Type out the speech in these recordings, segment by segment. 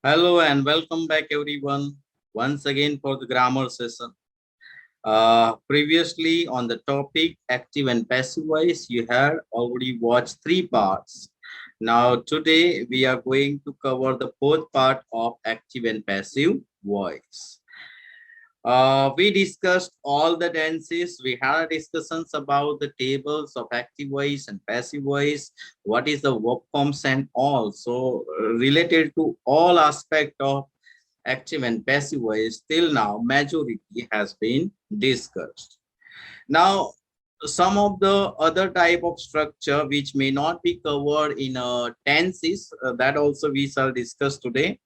Hello and welcome back everyone once again for the grammar session. Previously on the topic active and passive voice, you had already watched three parts. Now today we are going to cover the fourth part of active and passive voice. We discussed all the tenses. We had discussions about the tables of active voice and passive voice. What is the verb forms and all. So related to all aspect of active and passive voice till now majority has been discussed. Now some of the other type of structure which may not be covered in tenses, that also we shall discuss today.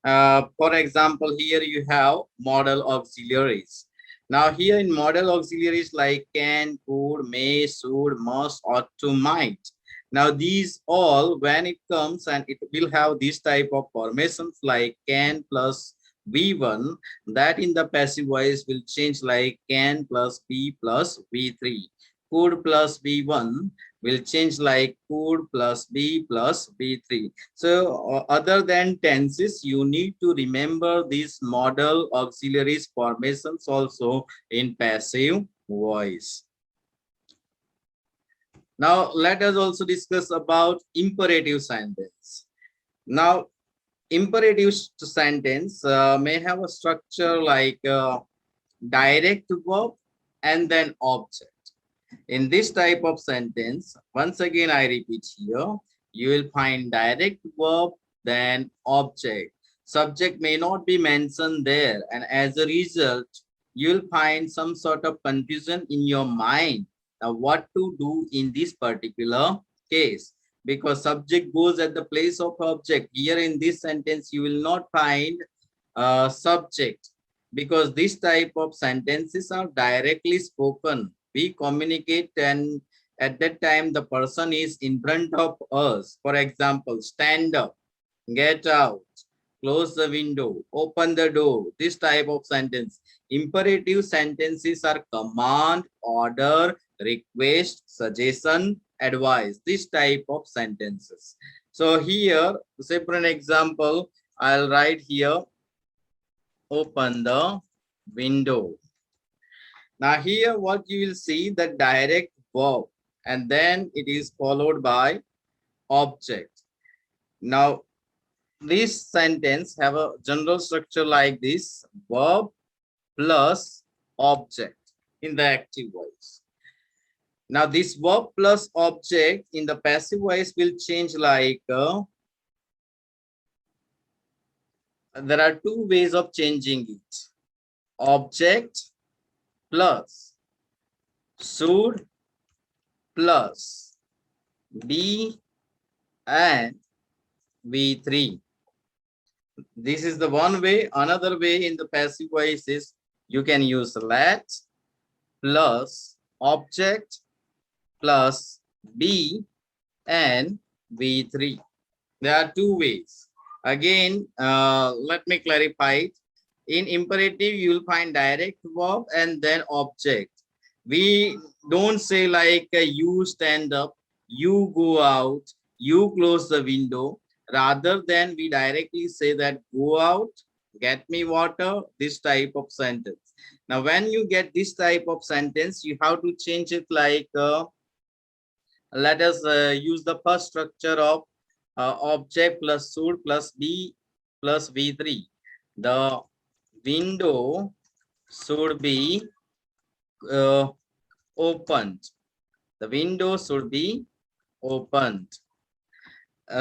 For example, here you have modal auxiliaries. Now here in modal auxiliaries like can, could, may, should, must, ought to, might. Now these all, when it comes and it will have this type of formations like can plus V1, that in the passive voice will change like can plus P plus V3. Could plus V1 will change like could plus B plus B3. So other than tenses, you need to remember these modal auxiliaries formations also in passive voice. Now let us also discuss about imperative sentence. Now imperative sentence may have a structure like direct verb and then object. In this type of sentence, once again I repeat here, you will find direct verb, then object. Subject may not be mentioned there, and as a result, you'll find some sort of confusion in your mind. Now, what to do in this particular case? Because subject goes at the place of object. Here in this sentence, you will not find subject because this type of sentences are directly spoken. We communicate, and at that time the person is in front of us. For example, stand up, get out, close the window, open the door. This type of sentence. Imperative sentences are command, order, request, suggestion, advice. This type of sentences. So here, say for an example, I'll write here, open the window. Now here what you will see, the direct verb, and then it is followed by object. Now this sentence have a general structure like this: verb plus object in the active voice. Now this verb plus object in the passive voice will change like there are two ways of changing it: object plus should plus be and V3. This is the one way. Another way in the passive voice is you can use let plus object plus be and V3. There are two ways. Again, let me clarify it. In imperative, you will find direct verb and then object. We don't say like you stand up, you go out, you close the window. Rather than we directly say that go out, get me water, this type of sentence. Now, when you get this type of sentence, you have to change it like, let us use the first structure of object plus should plus be plus V3. The window should be opened. The window should be opened.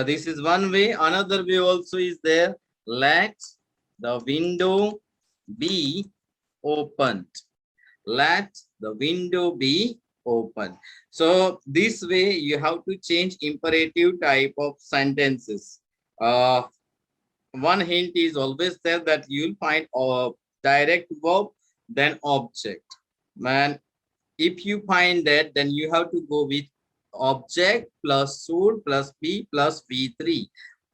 This is one way. Another way also is there. Let the window be opened. Let the window be open. So this way you have to change imperative type of sentences. One hint is always there that you'll find a direct verb then object. Man, if you find that, then you have to go with object plus should plus be plus V3.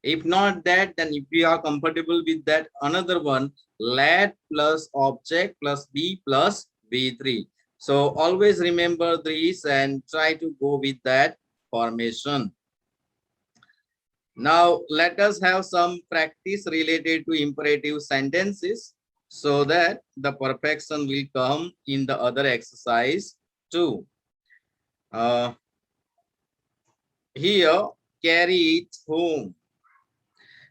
If not that, then if you are comfortable with that, another one, let plus object plus be plus V3. So always remember this and try to go with that formation. Now let us have some practice related to imperative sentences so that the perfection will come in the other exercise too. Here, carry it home.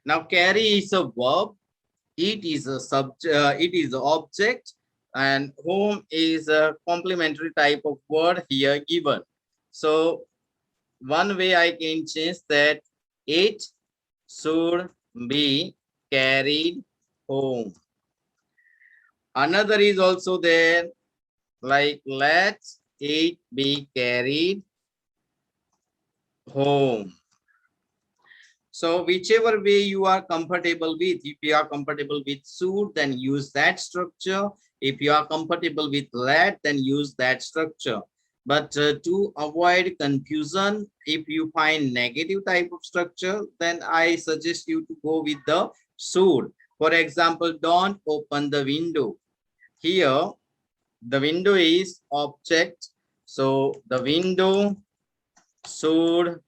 Now carry is a verb, it is a subject, it is an object, and home is a complementary type of word here given. So one way I can change that, it should be carried home. Another is also there, like let it be carried home. So whichever way you are comfortable with, if you are comfortable with should, then use that structure. If you are comfortable with let, then use that structure. But to avoid confusion, if you find negative type of structure, then I suggest you to go with the should. For example, don't open the window. Here, the window is object. So the window should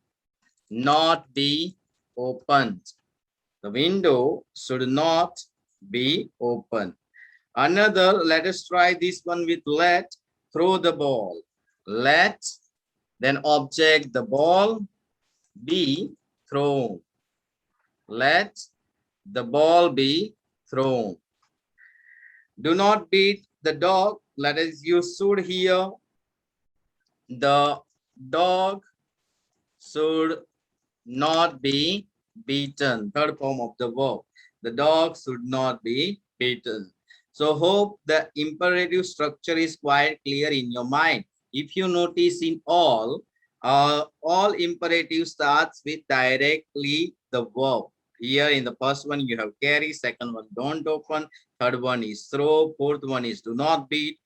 not be opened. The window should not be open. Another, let us try this one with let. Throw the ball. Let, then object, the ball be thrown. Let the ball be thrown. Do not beat the dog. Let us use should here. The dog should not be beaten. Third form of the verb. The dog should not be beaten. So hope the imperative structure is quite clear in your mind. If you notice in all imperative starts with directly the verb. Here in the first one you have carry, second one don't open, third one is throw, fourth one is do not beat.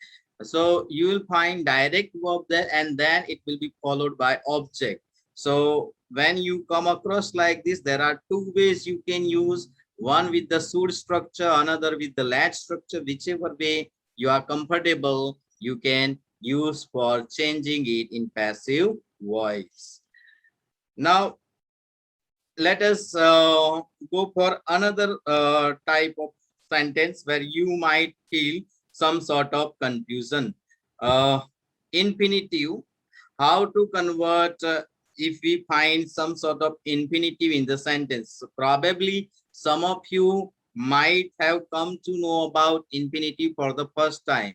So you will find direct verb there, and then it will be followed by object. So when you come across like this, there are two ways you can use, one with the should structure, another with the let structure. Whichever way you are comfortable, you can use for changing it in passive voice. Now let us go for another type of sentence where you might feel some sort of confusion. Infinitive, how to convert if we find some sort of infinitive in the sentence. So probably some of you might have come to know about infinitive for the first time.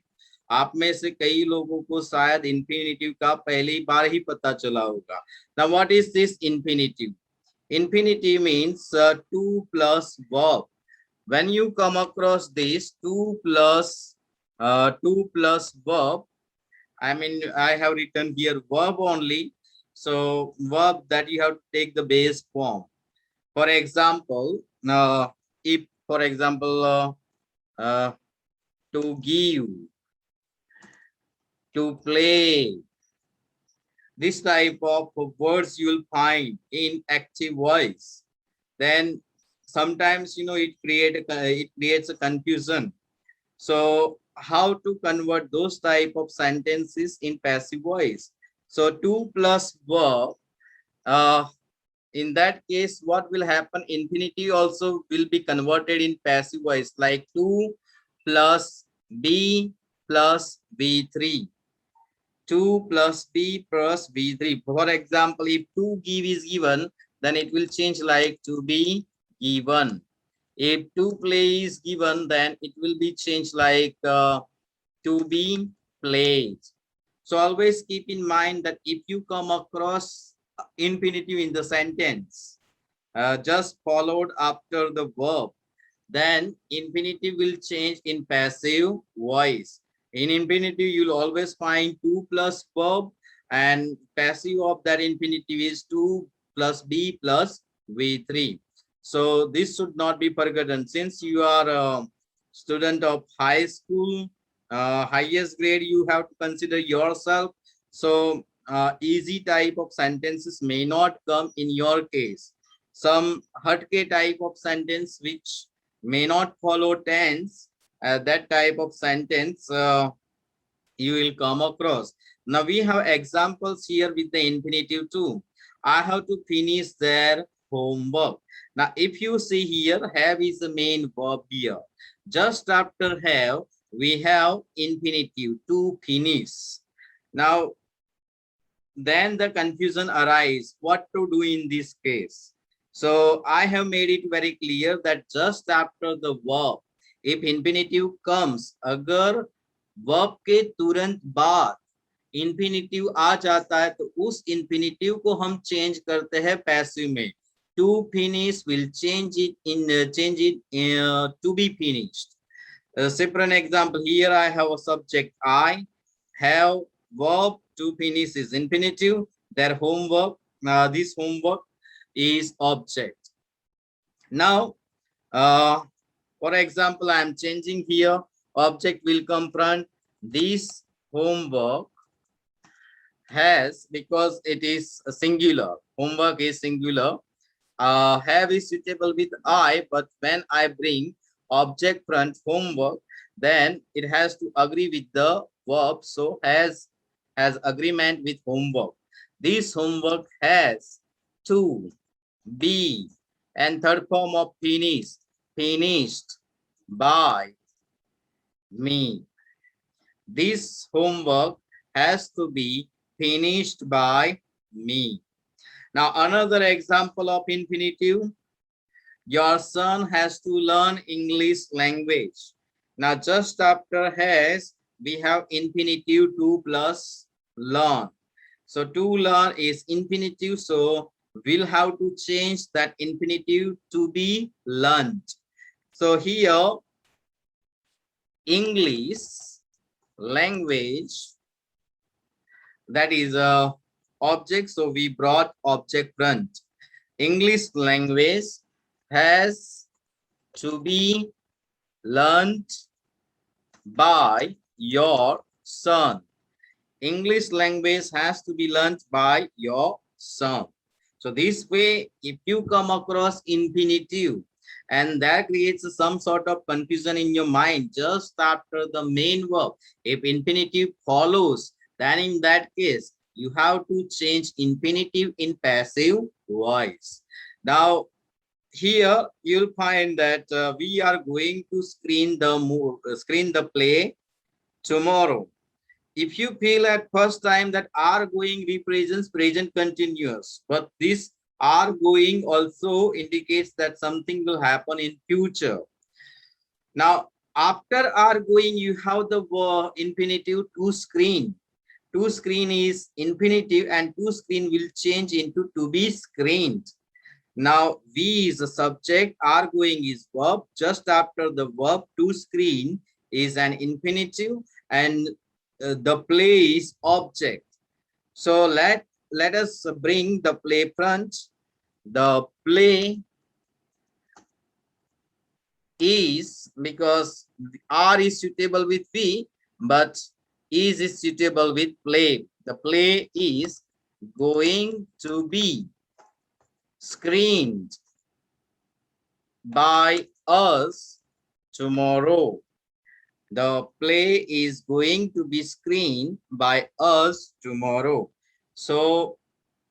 आप में से कई लोगों को शायद infinitive का पहली बार ही पता चला होगा. Now what is this infinitive? Infinitive means 2 plus verb. When you come across this 2 plus verb, I mean, I have written here verb only. So verb that you have to take the base form. For example, if for example, to give, to play, this type of words you will find in active voice, then sometimes it creates a confusion. So how to convert those type of sentences in passive voice? So 2 plus verb, in that case what will happen, infinitive also will be converted in passive voice, like 2 plus b plus v3. 2 plus b plus v3. For example, if to give is given, then it will change like to be given. If to play is given, then it will be changed like to be played. So always keep in mind that if you come across infinitive in the sentence, just followed after the verb, then infinitive will change in passive voice. In infinitive, you'll always find 2 plus verb, and passive of that infinitive is 2 plus b plus v3. So this should not be forgotten. Since you are a student of high school, highest grade, you have to consider yourself. So easy type of sentences may not come in your case. Some hatke type of sentence which may not follow tense, that type of sentence you will come across. Now we have examples here with the infinitive too. I have to finish their homework. Now, if you see here, have is the main verb here. Just after have, we have infinitive, to finish. Now, then the confusion arises, what to do in this case. So I have made it very clear that just after the verb, if infinitive comes, अगर verb के तुरंत बाद infinitive आ जाता है, तो उस infinitive को हम change करते हैं passive में. To finish will change it to be finished. Say for an example, here I have a subject I, have verb to finish is infinitive, their homework, this homework is object. Now, for example, I am changing here, object will come front, this homework has, because it is a singular, homework is singular, have is suitable with I, but when I bring object front homework, then it has to agree with the verb, so has agreement with homework. This homework has to be, and third form of finished by me. This homework has to be finished by me. Now another example of infinitive, your son has to learn English language. Now just after has, we have infinitive to plus learn. So to learn is infinitive, so we'll have to change that infinitive to be learned. So here, English language, that is a object, so we brought object front. English language has to be learned by your son. English language has to be learned by your son. So this way, if you come across infinitive and that creates some sort of confusion in your mind just after the main verb, if infinitive follows, then in that case, you have to change infinitive in passive voice. Now, here you'll find that we are going to screen the play tomorrow. If you feel at first time that are going represents present continuous, but this are going also indicates that something will happen in future. Now, after are going, you have the infinitive to screen. To screen is infinitive and to screen will change into to be screened. Now, we is a subject, are going is verb. Just after the verb, to screen is an infinitive and the play is object. So let us bring the play front. The play is, because R is suitable with V, but is suitable with play. The play is going to be screened by us tomorrow. The play is going to be screened by us tomorrow. So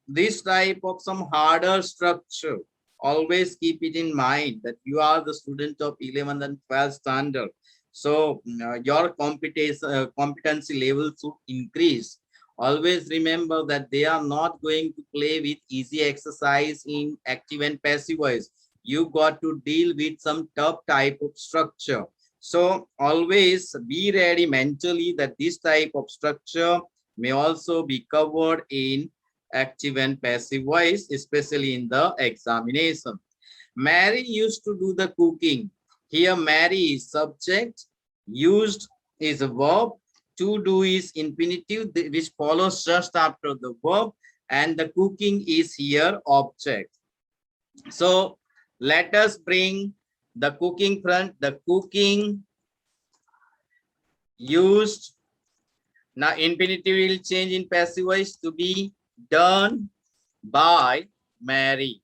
this type of some harder structure, always keep it in mind that you are the student of 11th and 12th standard. So your competency level should increase. Always remember that they are not going to play with easy exercise in active and passive voice. You got to deal with some tough type of structure. So always be ready mentally that this type of structure may also be covered in active and passive voice, especially in the examination. Mary used to do the cooking. Here Mary is subject, used is a verb, to do is infinitive, which follows just after the verb, and the cooking is here object. So let us bring the cooking front, the cooking used. Now infinitive will change in passive voice to be done by Mary.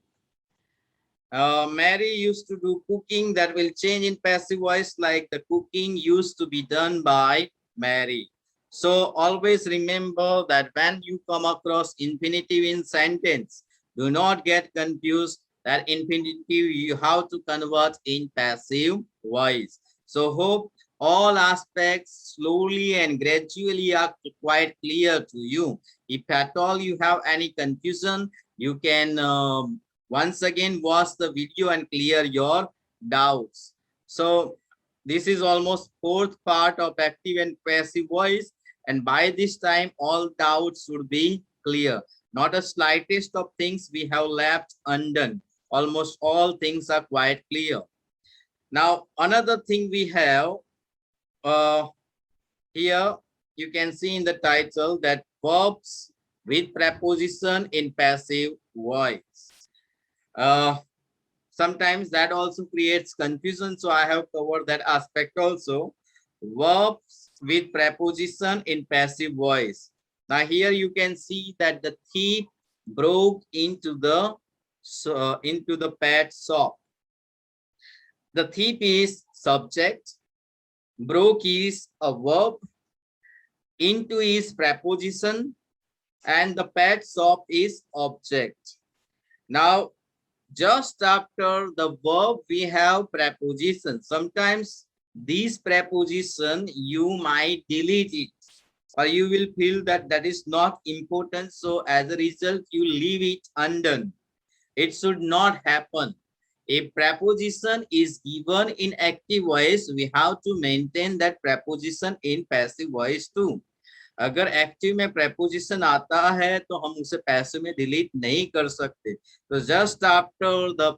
Mary used to do cooking, that will change in passive voice like the cooking used to be done by Mary. So always remember that when you come across infinitive in sentence, do not get confused that infinitive you have to convert in passive voice. So hope all aspects slowly and gradually are quite clear to you. If at all you have any confusion, you can once again watch the video and clear your doubts. So this is almost fourth part of active and passive voice, and by this time all doubts should be clear. Not a slightest of things we have left undone. Almost all things are quite clear. Now another thing we have here, you can see in the title that verbs with preposition in passive voice. Sometimes that also creates confusion, so I have covered that aspect also. Verbs with preposition in passive voice. Now here you can see that the thief broke into the pet shop. The thief is subject, broke is a verb, into is preposition, and the pet shop is object. Now just after the verb we have preposition. Sometimes these preposition you might delete it, or you will feel that that is not important, so as a result you leave it undone. It should not happen. A preposition is given in active voice, we have to maintain that preposition in passive voice too. अगर active में preposition आता है तो हम उसे passive में delete नहीं कर सकते. तो just after the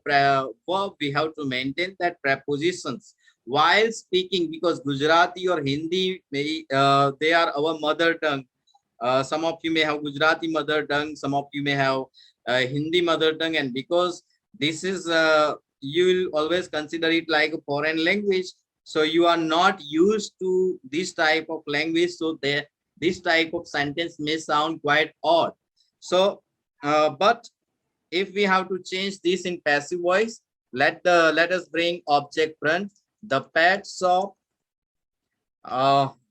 verb we have to maintain that prepositions while speaking, because Gujarati or Hindi they are our mother tongue. Some of you may have Gujarati mother tongue, some of you may have Hindi mother tongue, and because this is you will always consider it like a foreign language, so you are not used to this type of language, so this type of sentence may sound quite odd. So but if we have to change this in passive voice, let us bring object front. The pet shop,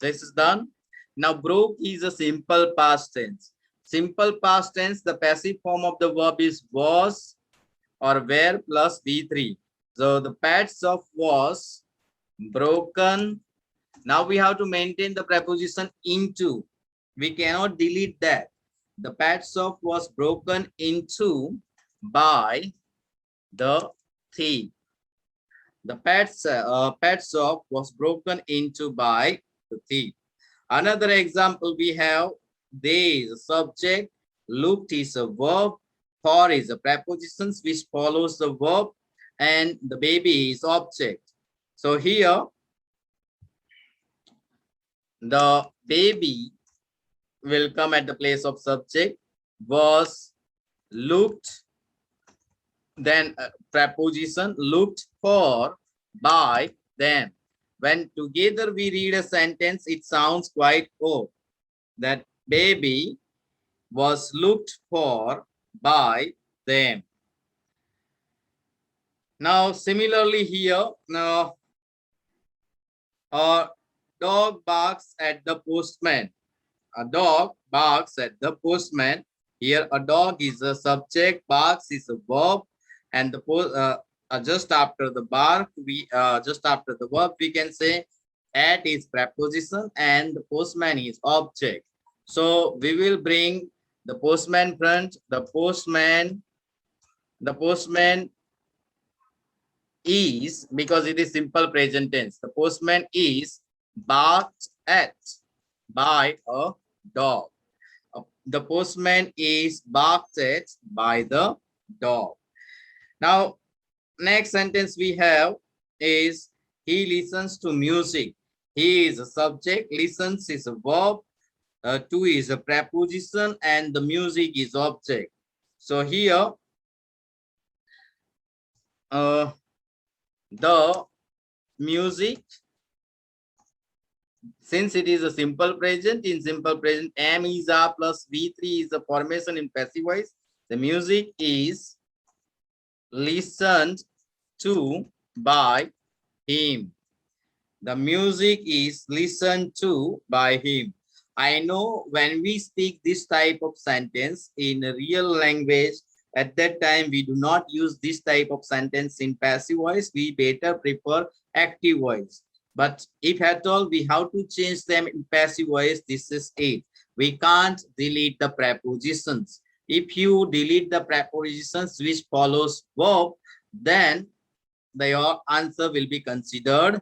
this is done. Now broke is a simple past tense. Simple past tense, the passive form of the verb is was or were plus V3. So the pet shop was broken. Now we have to maintain the preposition into. We cannot delete that. The pet shop was broken into by the thief. The pet shop was broken into by the thief. Another example we have, they is a subject, looked is a verb, for is a preposition which follows the verb, and the baby is object. So here the baby will come at the place of subject, was, looked, then preposition, looked for, by, them. When together we read a sentence, it sounds quite odd. That baby was looked for by them. Now similarly here, now a dog barks at the postman. A dog barks at the postman. Here a dog is a subject, barks is a verb, and the just after the bark just after the verb we can say at is preposition and the postman is object. So we will bring the postman front. The postman is, because it is simple present tense, the postman is barked at by a dog. The postman is barked at by the dog. Now next sentence we have is he listens to music. He is a subject, listens is a verb, to is a preposition, and the music is object. So here the music, since it is a simple present, in simple present am is a plus V3 is a formation in passive voice. The music is listened to by him. The music is listened to by him. I know when we speak this type of sentence in real language, At that time, we do not use this type of sentence in passive voice. We better prefer active voice. But if at all we have to change them in passive voice, this is it. We can't delete the prepositions. If you delete the prepositions which follows verb, then your answer will be considered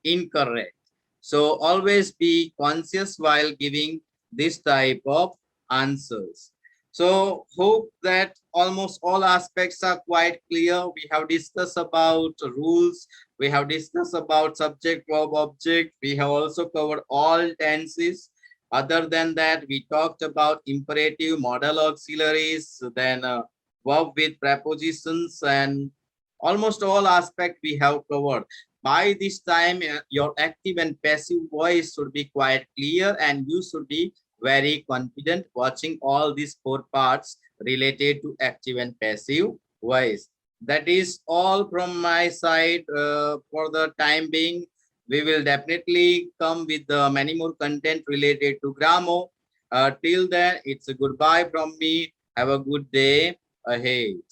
incorrect. So always be conscious while giving this type of answers. So hope that almost all aspects are quite clear. We have discussed about rules. We have discussed about subject, verb, object. We have also covered all tenses. Other than that, we talked about imperative, modal auxiliaries, then verb with prepositions, and almost all aspects we have covered. By this time, your active and passive voice should be quite clear, and you should be very confident watching all these four parts related to active and passive voice. That is all from my side for the time being. We will definitely come with many more content related to grammar. Till then, it's a goodbye from me. Have a good day ahead.